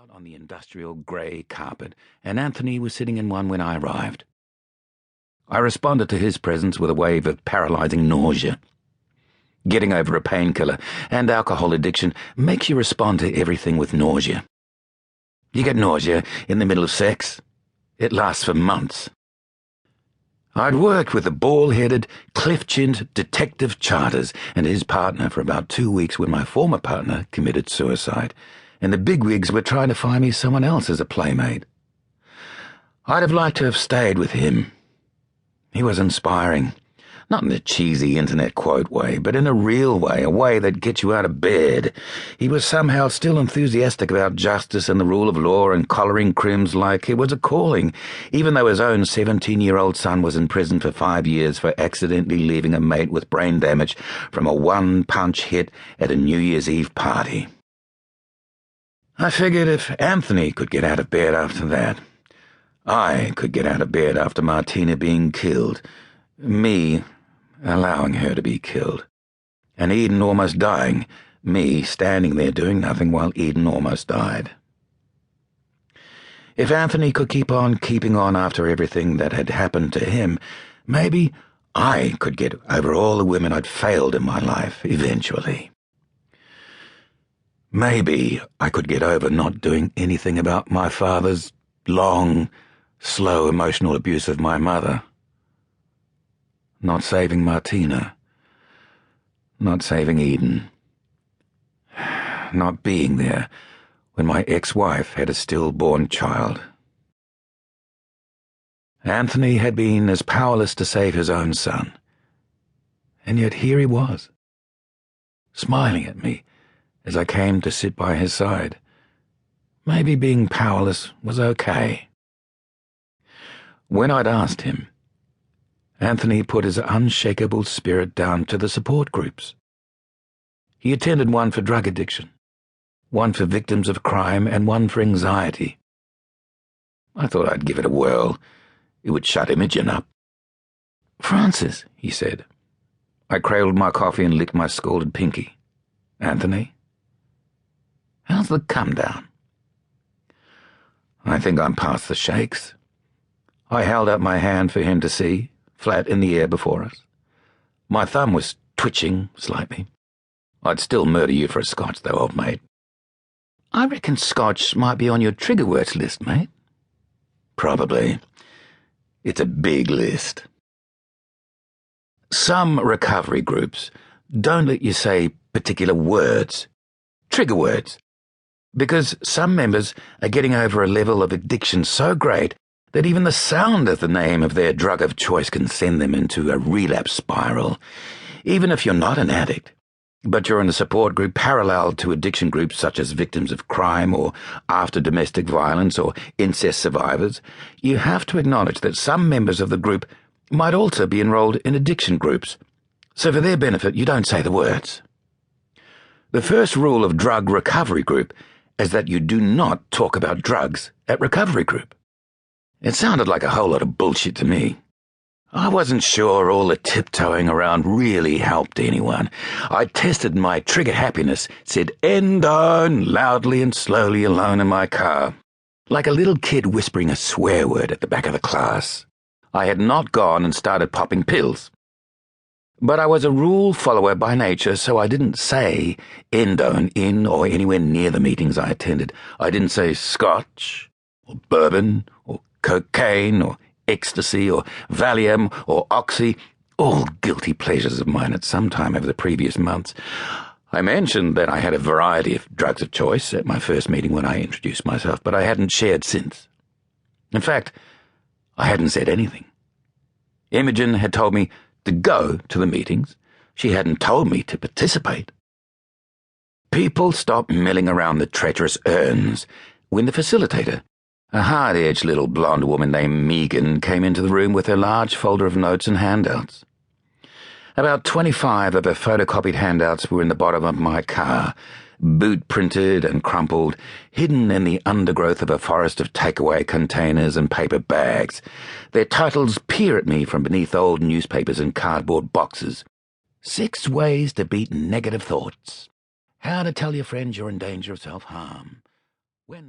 out on the industrial grey carpet, and Anthony was sitting in one when I arrived. I responded to his presence with a wave of paralysing nausea. Getting over a painkiller and alcohol addiction makes you respond to everything with nausea. You get nausea in the middle of sex. It lasts for months. I'd worked with the bald-headed, cliff-chinned Detective Charters and his partner for about 2 weeks when my former partner committed suicide, and the bigwigs were trying to find me someone else as a playmate. I'd have liked to have stayed with him. He was inspiring, not in a cheesy internet quote way, but in a real way, a way that gets you out of bed. He was somehow still enthusiastic about justice and the rule of law and collaring crims like it was a calling, even though his own 17-year-old son was in prison for 5 years for accidentally leaving a mate with brain damage from a one-punch hit at a New Year's Eve party. I figured if Anthony could get out of bed after that, I could get out of bed after Martina being killed, me allowing her to be killed, and Eden almost dying, me standing there doing nothing while Eden almost died. If Anthony could keep on keeping on after everything that had happened to him, maybe I could get over all the women I'd failed in my life eventually. Maybe I could get over not doing anything about my father's long, slow emotional abuse of my mother. Not saving Martina. Not saving Eden. Not being there when my ex-wife had a stillborn child. Anthony had been as powerless to save his own son. And yet here he was, smiling at me as I came to sit by his side. Maybe being powerless was okay. When I'd asked him, Anthony put his unshakable spirit down to the support groups. He attended one for drug addiction, one for victims of crime, and one for anxiety. I thought I'd give it a whirl. It would shut Imogen up. "Francis," he said. I cradled my coffee and licked my scalded pinky. "Anthony? How's the come-down?" "I think I'm past the shakes." I held out my hand for him to see, flat in the air before us. My thumb was twitching slightly. "I'd still murder you for a scotch, though, old mate." "I reckon scotch might be on your trigger words list, mate." "Probably. It's a big list." Some recovery groups don't let you say particular words, trigger words, because some members are getting over a level of addiction so great that even the sound of the name of their drug of choice can send them into a relapse spiral, even if you're not an addict, but you're in a support group parallel to addiction groups such as victims of crime or after domestic violence or incest survivors. You have to acknowledge that some members of the group might also be enrolled in addiction groups, so for their benefit you don't say the words. The first rule of drug recovery group is that you do not talk about drugs at recovery group. It sounded like a whole lot of bullshit to me. I wasn't sure all the tiptoeing around really helped anyone. I tested my trigger happiness, said "end on" loudly and slowly alone in my car, like a little kid whispering a swear word at the back of the class. I had not gone and started popping pills. But I was a rule follower by nature, so I didn't say endone in or anywhere near the meetings I attended. I didn't say scotch, or bourbon, or cocaine, or ecstasy, or Valium, or Oxy, all guilty pleasures of mine at some time over the previous months. I mentioned that I had a variety of drugs of choice at my first meeting when I introduced myself, but I hadn't shared since. In fact, I hadn't said anything. Imogen had told me to go to the meetings. She hadn't told me to participate. People stopped milling around the treacherous urns when the facilitator, a hard-edged little blonde woman named Megan, came into the room with her large folder of notes and handouts. About 25 of her photocopied handouts were in the bottom of my car, boot-printed and crumpled, hidden in the undergrowth of a forest of takeaway containers and paper bags. Their titles peer at me from beneath old newspapers and cardboard boxes. 6 Ways to Beat Negative Thoughts. How to Tell Your Friends You're in Danger of Self-Harm. When